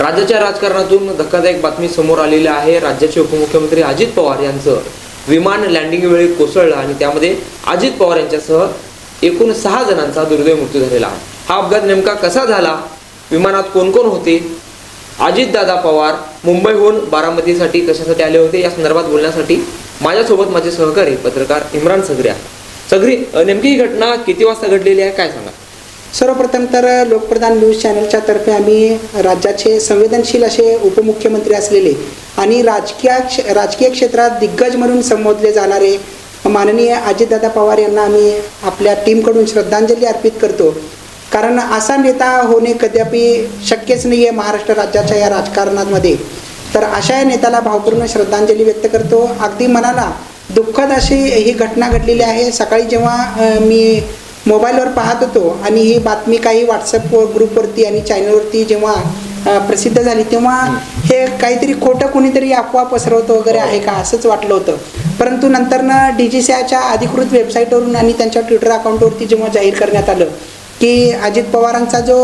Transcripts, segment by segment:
राज्याच्या राजकारणातून धक्कादायक बातमी समोर आलेली आहे। राज्याचे उपमुख्यमंत्री अजित पवार यांचं विमान लँडिंग वेळी कोसळलं आणि त्यामध्ये अजित पवार यांच्यासह एकूण 6 जणांचा दुर्दैवी मृत्यू झालेला आहे। हा अपघात नेमका कसा झाला, विमानात कोण कोण होते, अजितदादा पवार मुंबईहून बारामतीसाठी कशासाठी आले होते, या संदर्भात बोलण्यासाठी माझ्यासोबत माझे सहकारी पत्रकार इम्रान सगरे आहेत। सगरी, नेमकी ही घटना किती वाजता घडलेली आहे, काय सांगा? सर्वप्रथम तर लोकप्रधान न्यूज चॅनलच्या तर्फे आम्ही राज्याचे संवेदनशील असे उपमुख्यमंत्री असलेले आणि राजकीय क्षेत्रात दिग्गज म्हणून संबोधले जाणारे माननीय अजितदादा पवार यांना आम्ही आपल्या टीमकडून श्रद्धांजली अर्पित करतो। कारण असा नेता होणे कदापि शक्यच नाही आहे महाराष्ट्र राज्याच्या या राजकारणामध्ये। तर अशा या नेत्याला भावपूर्ण श्रद्धांजली व्यक्त करतो। अगदी मनाला दुःखद अशी ही घटना घडलेली आहे। सकाळी जेव्हा मी मोबाईलवर पाहत होतो आणि ही बातमी काही व्हॉट्सअप ग्रुपवरती आणि चॅनलवरती जेव्हा प्रसिद्ध झाली, तेव्हा हे काहीतरी खोटं कुणीतरी अफवा पसरवतं वगैरे आहे का असंच वाटलं होतं। परंतु नंतरनं DGCIच्या अधिकृत वेबसाईटवरून आणि त्यांच्या ट्विटर अकाउंटवरती जेव्हा जाहीर करण्यात आलं की अजित पवारांचा जो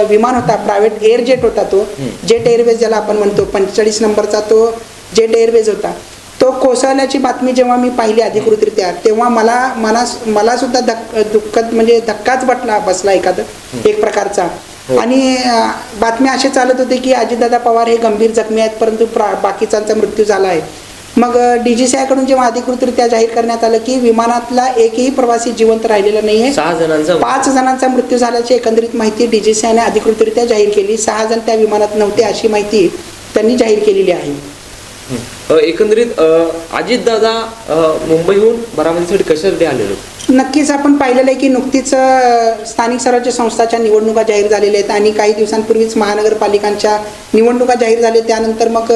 विमान होता, प्रायव्हेट एअर जेट होता, तो जेट एअरवेज ज्याला आपण म्हणतो, 45 नंबरचा तो जेट एअरवेज होता, तो कोसळल्याची बातमी जेव्हा मी पाहिली अधिकृतरित्या, तेव्हा मला सुद्धा दुःखद म्हणजे धक्काच बसला एक प्रकारचा। आणि बातम्या असे चालत होते की अजितदादा पवार हे गंभीर जखमी आहेत, परंतु बाकीच्यांचा मृत्यू झाला आहे। मग DGCI कडून जेव्हा अधिकृतरित्या जाहीर करण्यात आलं की विमानातला एकही प्रवासी जिवंत राहिलेला नाहीये, 5 जणांचा मृत्यू झाल्याची एकंदरीत माहिती DGCI ने अधिकृतरित्या जाहीर केली। 6 जण त्या विमानात नव्हते अशी माहिती त्यांनी जाहीर केलेली आहे। एकंदरीत अजितदादा मुंबईहून बारामतीसाठी कशासाठी आलेले? नक्कीच आपण पाहिलेलं आहे की नुकतीच स्थानिक स्वराज्य संस्थाच्या निवडणुका जाहीर झालेल्या आहेत आणि काही दिवसांपूर्वीच महानगरपालिकांच्या निवडणुका जाहीर झाल्या। त्यानंतर मग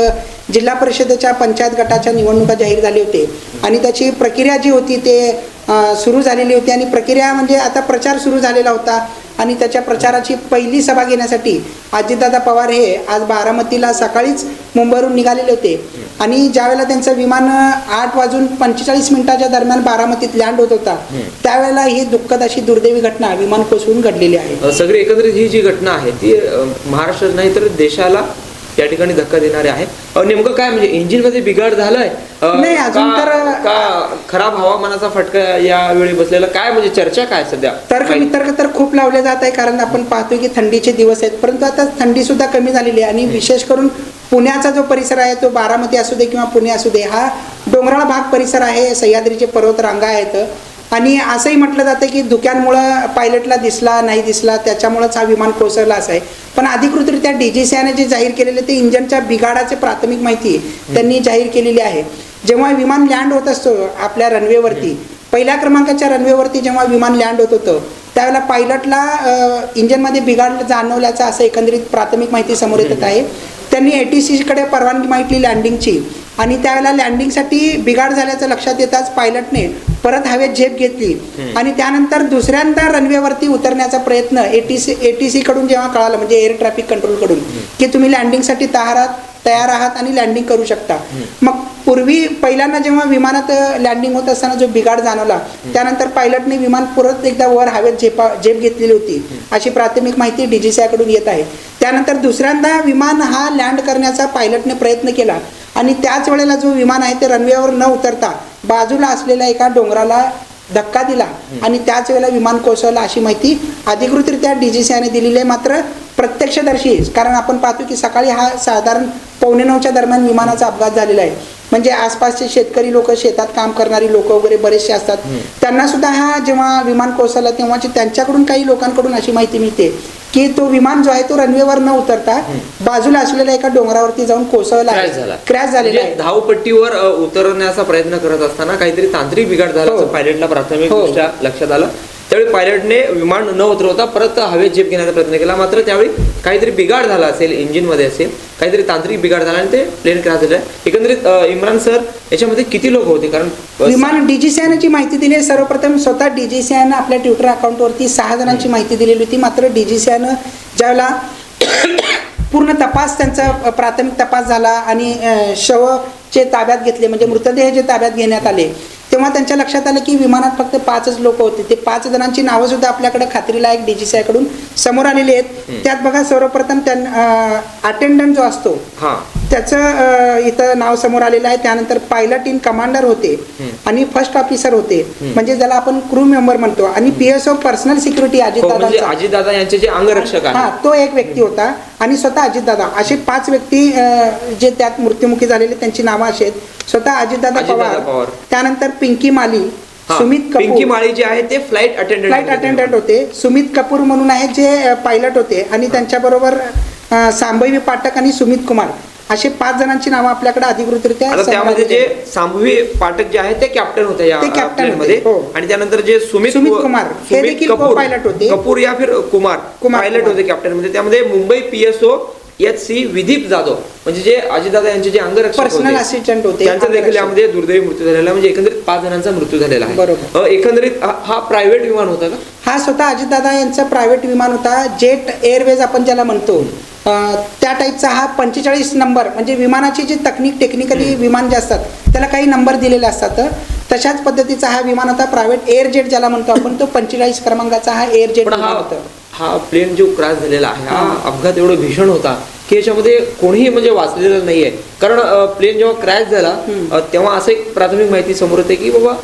जिल्हा परिषदेच्या पंचायत गटाच्या निवडणुका जाहीर झाले होते आणि त्याची प्रक्रिया जी होती ते सुरू झालेली होती आणि प्रक्रिया म्हणजे आता प्रचार सुरू झालेला होता आणि त्याच्या प्रचाराची पहिली सभा घेण्यासाठी अजितदादा पवार हे आज बारामतीला सकाळीच मुंबईवरून निघालेले होते आणि ज्यावेळेला त्यांचं विमान 8:45 दरम्यान बारामतीत लँड होत होता, त्यावेळेला ही दुःखद अशी दुर्दैवी घटना विमान कोसळून घडलेली आहे। सगळी एकंदरीत ही जी घटना आहे ती महाराष्ट्र नाही तर देशाला त्या ठिकाणी धक्का देणारे आहे। नेमकं काय म्हणजे इंजिन मध्ये बिघाड झालाय नाही अजून तर का खराब हवामानाचा फटका यावेळी बसलेला, काय म्हणजे चर्चा काय सध्या? तर्क तर खूप लावले जात आहे, कारण आपण पाहतोय की थंडीचे दिवस आहेत, परंतु आता थंडी सुद्धा कमी झालेली आहे आणि विशेष करून पुण्याचा जो परिसर आहे तो बारामती असू दे किंवा पुणे असू दे, हा डोंगराळ भाग परिसर आहे, सह्याद्रीचे पर्वत रांगा आहेत आणि असंही म्हटलं जातं की धुक्यांमुळं पायलटला नाही दिसला त्याच्यामुळेच हा विमान कोसळला असं आहे। पण अधिकृतरित्या DGCI ने जे जाहीर केलेले ते इंजनच्या बिघाडाचे प्राथमिक माहिती त्यांनी जाहीर केलेली आहे। जेव्हा विमान लँड होत असतो आपल्या रनवेवरती, पहिल्या क्रमांकाच्या रनवेवरती जेव्हा विमान लँड होत होतं त्यावेळेला पायलटला इंजनमध्ये बिघाड जाणवल्याचा असं एकंदरीत प्राथमिक माहिती समोर येत आहे। त्यांनी ATC कडे परवानगी मागितली लँडिंगची आणि त्यावेळेला लँडिंगसाठी बिघाड झाल्याचं लक्षात येताच पायलटने परत हवेत झेप घेतली आणि त्यानंतर दुसऱ्यांदा रनवेवरती उतरण्याचा प्रयत्न ATC कडून जेव्हा कळालं, म्हणजे एअर ट्रॅफिक कंट्रोल कडून, की तुम्ही लँडिंगसाठी तयार आहात आणि लँडिंग करू शकता। मग पूर्वी पहिल्यांदा जेव्हा विमानात लँडिंग होत असताना जो बिघाड जाणवला त्यानंतर पायलटने विमान परत एकदा वर हवेत झेप घेतलेली होती अशी प्राथमिक माहिती DGCI कडून येत आहे। त्यानंतर दुसऱ्यांदा विमान हा लँड करण्याचा पायलटने प्रयत्न केला आणि त्याच वेळेला जो विमान आहे ते रनवेवर न उतरता बाजूला असलेल्या एका डोंगराला धक्का दिला आणि त्याच वेळेला विमान कोसळलं अशी माहिती अधिकृतरित्या DGCI ने दिलेली आहे। मात्र प्रत्यक्षदर्शी, कारण आपण पाहतो की सकाळी हा साधारण 8:45 दरम्यान विमानाचा अपघात झालेला आहे, म्हणजे आसपासचे शेतकरी लोक, शेतात काम करणारी लोक वगैरे बरेचसे असतात, त्यांना सुद्धा हा जेव्हा विमान कोसळला तेव्हाची त्यांच्याकडून काही लोकांकडून अशी माहिती मिळते की तो विमान जो आहे तो रनवेवर न उतरता बाजूला असलेल्या एका डोंगरावरती जाऊन कोसळला, क्रॅश झालेला आहे। धावपट्टीवर उतरण्याचा प्रयत्न करत असताना काहीतरी तांत्रिक बिघाड झाला असं पायलटला प्राथमिकदृष्ट्या लक्षात आलं। त्यावेळी पायलटने विमान न उतरवता परत हवेत झेप घेण्याचा प्रयत्न केला, मात्र त्यावेळी काहीतरी बिघाड झाला असेल, इंजिनमध्ये असेल काहीतरी तांत्रिक बिघाड झाला आणि ते प्लेन क्रॅश झालं। एकंदरीत इम्रान सर, याच्यामध्ये किती लोक होते? कारण विमान DGCI ने जी माहिती दिली आहे, सर्वप्रथम स्वतः DGCI ने आपल्या ट्विटर अकाउंटवरती 6 जणांची माहिती दिलेली होती, मात्र DGCI ने ज्यावेळेला पूर्ण तपास, त्यांचा प्राथमिक तपास झाला आणि शवचे ताब्यात घेतले, म्हणजे मृतदेह जे ताब्यात घेण्यात आले तेव्हा त्यांच्या लक्षात आलं की विमानात फक्त 5च लोक होते. ते 5 जणांची नावं सुद्धा आपल्याकडे खात्रीला एक DGCI कडून समोर आलेली आहेत. त्यात बघा सर्वप्रथम अटेंडंट जो असतो हा त्याचं इथं नाव समोर आलेलं आहे. त्यानंतर पायलट इन कमांडर होते आणि फर्स्ट ऑफिसर होते, म्हणजे ज्याला आपण क्रू मेंबर म्हणतो, आणि PSO पर्सनल सिक्युरिटी म्हणजे अजितदादा अजितदादा यांचे जे अंगरक्षक हा आहेत तो एक व्यक्ती होता आणि स्वतः अजितदादा. असे 5 व्यक्ती जे त्यात मृत्युमुखी झालेले त्यांची नावं अशी आहेत. स्वतः अजितदादा पवार, त्यानंतर पिंकी माली, हा, सुमित पिंकी कपूर माळी जे आहे ते फ्लाईट अटेंडंट होते, सुमित कपूर म्हणून आहेत जे पायलट होते, आणि त्यांच्याबरोबर सांभवी पाठक आणि सुमित कुमार असे 5 जणांची नावं आपल्याकडे अधिकृतरित्या आता त्यामध्ये जे सांभवी पाठक जे आहेत ते कॅप्टन होते या ते captain plane मध्ये, होते, हो. आणि त्यानंतर जे सुमित कुमार हे देखील co-pilot होते. कपूर या फिर कुमार पायलट होते कॅप्टन मध्ये. त्यामध्ये मुंबई PSO HC विदीप जाधव म्हणजे जे अजितदादा यांचे जे अंगरक्षक पर्सनल असिस्टंट होते, त्यांचा देखील अंगरक्षक. यामध्ये दुर्दैवी मृत्यू झालेला, म्हणजे एकंदरीत 5 जणांचा मृत्यू झालेला आहे. बरोबर. एकंदरीत हा प्रायव्हेट विमान होता का? हा स्वतः अजितदादा यांचा प्रायव्हेट विमान होता. जेट एअरवेज आपण ज्याला म्हणतो त्या टाईपचा हा 45 नंबर, म्हणजे विमानाची जी टेक्निकली विमान जे असतात त्याला काही नंबर दिलेले असतात, तशाच पद्धतीचा हा विमान होता. प्रायव्हेट एअर जेट ज्याला म्हणतो आपण, तो 45 क्रमांकाचा हा एअर जेट विमान होता. हा प्लेन जो क्रॅश झालेला आहे हा अपघात एवढा भीषण होता की याच्यामध्ये कोणीही म्हणजे वाचलेलं नाहीये. कारण प्लेन जेव्हा क्रॅश झाला तेव्हा असं एक प्राथमिक माहिती समोर येते की बाबा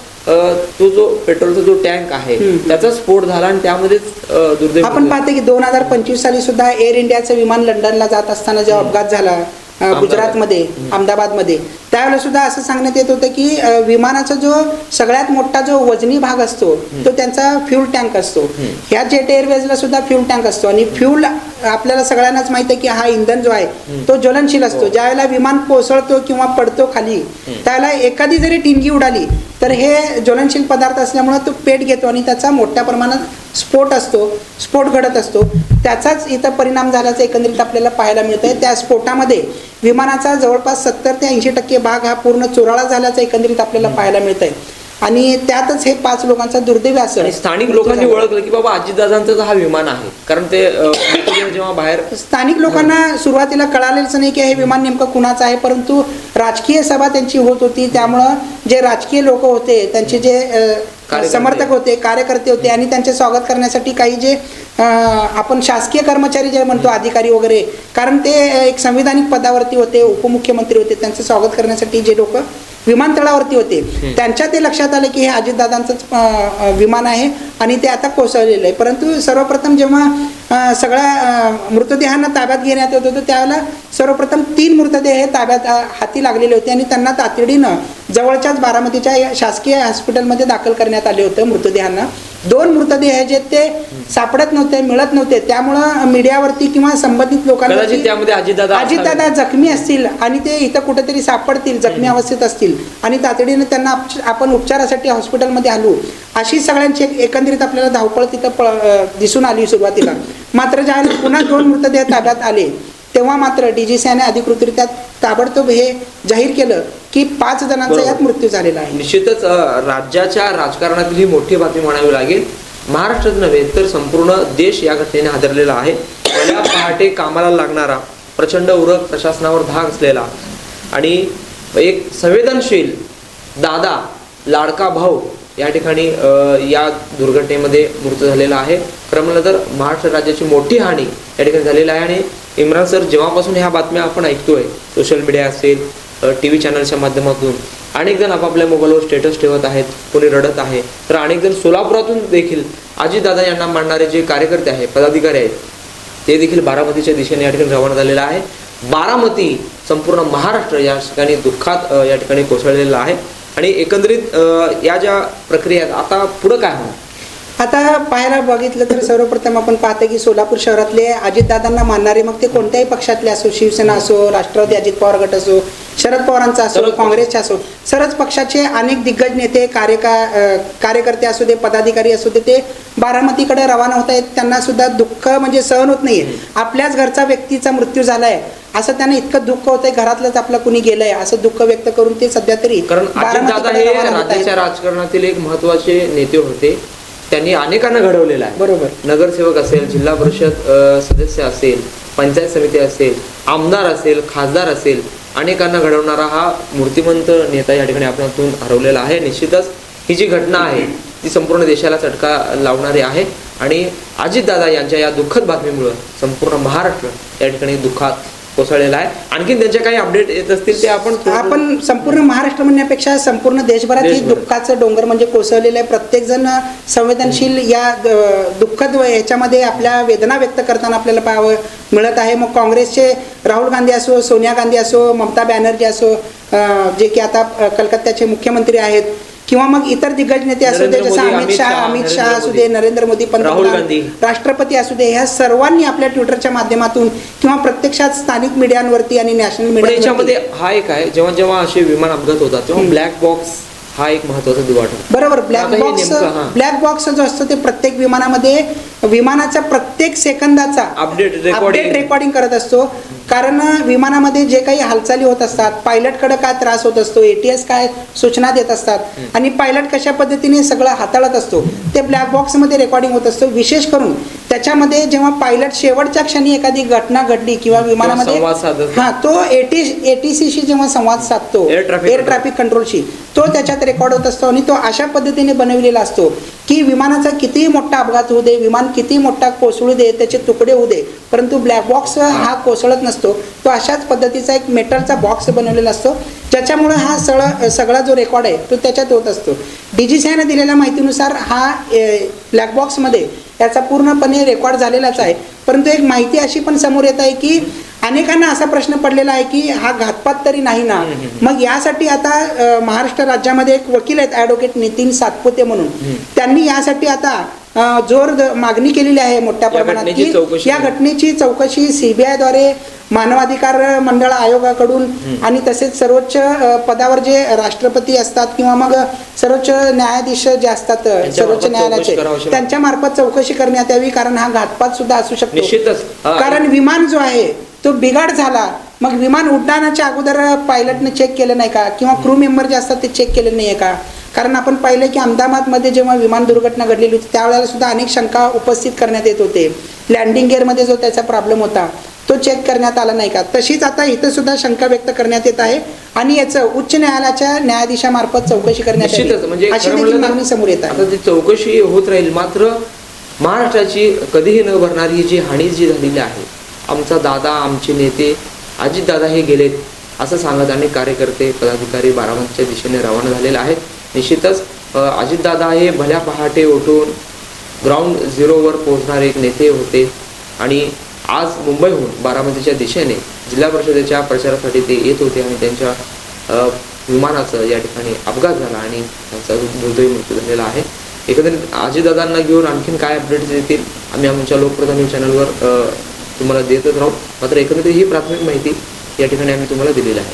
तो जो पेट्रोलचा जो टँक आहे त्याचा स्फोट झाला आणि त्यामध्येच दुर्दैव. आपण पाहतो की 2025 साली सुद्धा एअर इंडियाचं विमान लंडनला जात असताना जेव्हा अपघात झाला गुजरातमध्ये, अहमदाबादमध्ये, त्यावेळेला सुद्धा असं सांगण्यात येत होतं की विमानाचा जो सगळ्यात मोठा जो वजनी भाग असतो तो त्यांचा फ्यूल टँक असतो. ह्या जेट एअरवेजला सुद्धा फ्यूल टँक असतो, आणि फ्यूल आपल्याला सगळ्यांनाच माहिती आहे की हा इंधन जो आहे तो ज्वलनशील असतो. ज्यावेळेला विमान कोसळतो किंवा पडतो खाली, त्यावेळेला एखादी जरी टिंगी उडाली तर हे ज्वलनशील पदार्थ असल्यामुळे तो पेट घेतो आणि त्याचा मोठ्या प्रमाणात स्फोट घडत असतो. त्याचाच इथं परिणाम झाल्याचं एकंदरीत आपल्याला पाहायला मिळतंय. त्या स्फोटामध्ये विमानाचा जवळपास 70 ते 80% भाग हा पूर्ण चुराळा झाल्याचं एकंदरीत आपल्याला पाहायला मिळतंय, आणि त्यातच हे 5 लोकांचा दुर्दैव असं. आणि स्थानिक लोकांनी ओळखलं की बाबा अजितदादांचा हा विमान आहे, कारण ते जेव्हा बाहेर स्थानिक लोकांना सुरुवातीला कळालेच नाही की हे विमान नेमकं कुणाचं आहे, परंतु राजकीय सभा त्यांची होत होती, त्यामुळं जे राजकीय लोक होते त्यांचे जे समर्थक होते, कार्यकर्ते होते, आणि त्यांचे स्वागत करण्यासाठी काही जे आपण शासकीय कर्मचारी जे म्हणतो, अधिकारी वगैरे, कारण ते एक संविधानिक पदावरती होते, उपमुख्यमंत्री होते, त्यांचं स्वागत करण्यासाठी जे लोक विमानतळावरती होते त्यांच्या ते लक्षात आलं की हे अजितदादांचंच विमान आहे आणि ते आता कोसळलेलं आहे. परंतु सर्वप्रथम जेव्हा सगळ्या मृतदेहांना ताब्यात घेण्यात येत होतं त्यावेळेला सर्वप्रथम 3 मृतदेह हे ताब्यात हाती लागलेले होते, आणि त्यांना तातडीनं जवळच्याच बारामतीच्या शासकीय हॉस्पिटलमध्ये दाखल करण्यात आले होतं मृतदेहांना. 2 मृतदेह जे ते सापडत नव्हते, मिळत नव्हते, त्यामुळं मीडियावरती किंवा संबंधित लोकांना त्यामध्ये अजितदादा जखमी असतील आणि ते इथं कुठेतरी सापडतील, जखमी अवस्थेत असतील, आणि तातडीने त्यांना आपण उपचारासाठी हॉस्पिटलमध्ये आणू, अशी सगळ्यांची एकंदरीत आपल्याला धावपळ तिथं दिसून आली सुरुवातीला. मात्र ज्यावेळेला पुन्हा 2 मृतदेह ताब्यात आले तेव्हा मात्र DGCI ने अधिकृतरित्या ताबडतोब हे जाहीर केलं की 5 जणांचा यात मृत्यू झालेला आहे. निश्चितच राज्याच्या राजकारणातील ही मोठी बातमी म्हणावी लागेल. महाराष्ट्रात नव्हे तर संपूर्ण देश या घटनेने हादरलेला आहे. पहिल्या पहाटे कामाला लागणारा, प्रचंड उरक प्रशासनावर धाक असलेला आणि एक संवेदनशील दादा, लाडका भाऊ या ठिकाणी या दुर्घटनेमध्ये मृत्यू झालेला आहे. खरं म्हणलं तर महाराष्ट्र राज्याची मोठी हानी या ठिकाणी झालेली आहे. आणि इम्रान सर, जेव्हापासून ह्या बातम्या आपण ऐकतोय, सोशल मीडिया असेल, TV चॅनलच्या माध्यमातून अनेक जण आपापल्या मोबाईलवर स्टेटस ठेवत आहेत, कोणी रडत आहे, तर अनेक जण सोलापुरातून देखील अजितदादा यांना मानणारे जे कार्यकर्ते आहेत, पदाधिकारी आहेत, ते देखील बारामतीच्या दिशेने या ठिकाणी रवाना झालेला आहे. बारामती संपूर्ण महाराष्ट्र या ठिकाणी दुःखात या ठिकाणी कोसळलेला आहे. आणि एकंदरीत या ज्या प्रक्रिया आता पुढं काय होणार? आता पाहायला बघितलं तर सर्वप्रथम आपण पाहतो की सोलापूर शहरातले अजितदादांना मानणारे, मग ते कोणत्याही पक्षातले असो, शिवसेना असो, राष्ट्रवादी अजित पवार गट असो, शरद पवारांचा असो, काँग्रेसचा असो, सर्वच पक्षाचे अनेक दिग्गज नेते, कार्यकर्ते असू दे, पदाधिकारी असू दे, ते बारामतीकडे रवाना होत आहेत. त्यांना सुद्धा दुःख म्हणजे सहन होत नाहीये. आपल्याच घरचा व्यक्तीचा मृत्यू झालाय असं त्यांना इतकं दुःख होतंय, घरातलंच आपलं कुणी गेलंय असं दुःख व्यक्त करून ते सध्या तरी, कारण अजितदादा हे राज्याच्या राजकारणातील एक महत्त्वाचे नेते होते. त्यांनी अनेकांना घडवलेलं आहे. बरोबर. नगरसेवक असेल, जिल्हा परिषद सदस्य असेल, पंचायत समिती असेल, आमदार असेल, खासदार असेल, अनेकांना घडवणारा हा मूर्तिमंत नेता या ठिकाणी आपल्यातून हरवलेला आहे. निश्चितच ही जी घटना आहे ती संपूर्ण देशाला चटका लावणारी आहे आणि अजितदादा यांच्या या दुःखद बातमीमुळे संपूर्ण महाराष्ट्र या ठिकाणी दुःखात कोसळलेला आहे. आणखीन त्यांच्या काही अपडेट येत असतील ते आपण संपूर्ण महाराष्ट्र म्हणण्यापेक्षा संपूर्ण देशभरात ही दुःखाचं डोंगर म्हणजे कोसळलेलं आहे. प्रत्येक जण संवेदनशील या दुःखद याच्यामध्ये आपल्या वेदना व्यक्त करताना आपल्याला पाहावं मिळत आहे. मग काँग्रेसचे राहुल गांधी असो, सोनिया गांधी असो, ममता बॅनर्जी असो, जे की आता कलकत्त्याचे मुख्यमंत्री आहेत, किंवा मग इतर दिग्गज नेते असू दे, जसं अमित शाह असू दे, नरेंद्र मोदी पंतप्रधान, राष्ट्रपती असू दे, ह्या सर्वांनी आपल्या ट्विटरच्या माध्यमातून किंवा प्रत्यक्षात स्थानिक मीडियांवरती आणि नॅशनल मीडियामध्ये हा एक आहे, जेव्हा जेव्हा असे विमान अपघात होतात तेव्हा ब्लॅक बॉक्स हा एक महत्त्वाचा दुवा ठरतो. बरोबर. ब्लॅक बॉक्स जो असतो ते प्रत्येक विमानामध्ये विमानाचा प्रत्येक सेकंदाचा अपडेट रेकॉर्डिंग करत असतो. कारण विमानामध्ये जे काही हालचाली होत असतात, पायलटकडे काय त्रास होत असतो, ATS काय सूचना देत असतात आणि पायलट कशा पद्धतीने सगळं हाताळत असतो ते ब्लॅक बॉक्समध्ये रेकॉर्डिंग होत असतं. विशेष करून त्याच्यामध्ये जेव्हा पायलट शेवटच्या क्षणी एखादी घटना घडली किंवा विमानामध्ये तो ATCशी जेव्हा संवाद साधतो, एअर ट्रॅफिक कंट्रोलशी, तो त्याच्यात रेकॉर्ड होत असतो आणि तो अशा पद्धतीने बनवलेला असतो की विमानाचा कितीही मोठा अपघात होऊ दे, विमान किती मोठा कोसळू दे, त्याचे तुकडे होऊ दे, परंतु ब्लॅक बॉक्स हा कोसळत नसतो. तो अशाच पद्धतीचा एक मेटलचा बॉक्स बनवलेला असतो ज्याच्यामुळे हा सगळा जो रेकॉर्ड आहे तो त्याच्यात होत असतो. DGCIने दिलेल्या माहितीनुसार हा ब्लॅक बॉक्समध्ये याचा पूर्णपणे रेकॉर्ड झालेलाच आहे. परंतु एक माहिती अशी पण समोर येत आहे की अनेकांना असा प्रश्न पडलेला आहे की हा घातपात तरी नाही ना. मग यासाठी आता महाराष्ट्र राज्यामध्ये एक वकील आहेत, ॲडव्होकेट नितीन सातपुते म्हणून, त्यांनी यासाठी आता जोर मागणी केलेली आहे मोठ्या प्रमाणात की या घटनेची चौकशी CBI द्वारे, मानवाधिकार मंडळ आयोगाकडून आणि तसेच सर्वोच्च पदावर जे राष्ट्रपती असतात किंवा मग सर्वोच्च न्यायाधीश जे असतात सर्वोच्च न्यायालयाचे, त्यांच्या मार्फत चौकशी करण्यात यावी. कारण हा घातपात सुद्धा असू शकतो. कारण विमान जो आहे तो बिघाड झाला, मग विमान उड्डाणाच्या अगोदर पायलटने चेक केलं नाही का, किंवा क्रू मेंबर जे असतात ते चेक केले नाही आहे का. कारण आपण पाहिलं की अहमदाबादमध्ये जेव्हा विमान दुर्घटना घडलेली होती त्यावेळेला सुद्धा अनेक शंका उपस्थित करण्यात येत होते. लँडिंग गिअरमध्ये जो त्याचा प्रॉब्लेम होता तो चेक करण्यात आला नाही का. तशीच आता इथं सुद्धा शंका व्यक्त करण्यात येत आहे आणि याचं उच्च न्यायालयाच्या न्यायाधीशामार्फत चौकशी करण्यात येते, अशी देखील मागणी समोर येत आहे. ती चौकशी होत राहील, मात्र महाराष्ट्राची कधीही न भरणारी जी हानी जी झालेली आहे, आमचा दादा, आमचे नेते अजितदादा हे गेलेत असं सांगत अनेक कार्यकर्ते, पदाधिकारी बारामतीच्या दिशेने रवाना झालेले आहेत. निश्चितच अजितदादा हे भल्या पहाटे उठून ग्राउंड झिरोवर पोहोचणारे एक नेते होते आणि आज मुंबईहून बारामतीच्या दिशेने जिल्हा परिषदेच्या प्रचारासाठी ते येत होते आणि त्यांच्या विमानाचं या ठिकाणी अपघात झाला आणि त्यांचा दुर्दैवी मृत्यू झालेला आहे. एकंदरीत अजितदादांना घेऊन आणखीन काय अपडेट्स देतील आम्ही आमच्या लोकप्रधान न्यूज चॅनलवर तुम्हाला देतच राहू. मात्र एकंदरीत ही प्राथमिक माहिती या ठिकाणी आम्ही तुम्हाला दिलेली आहे.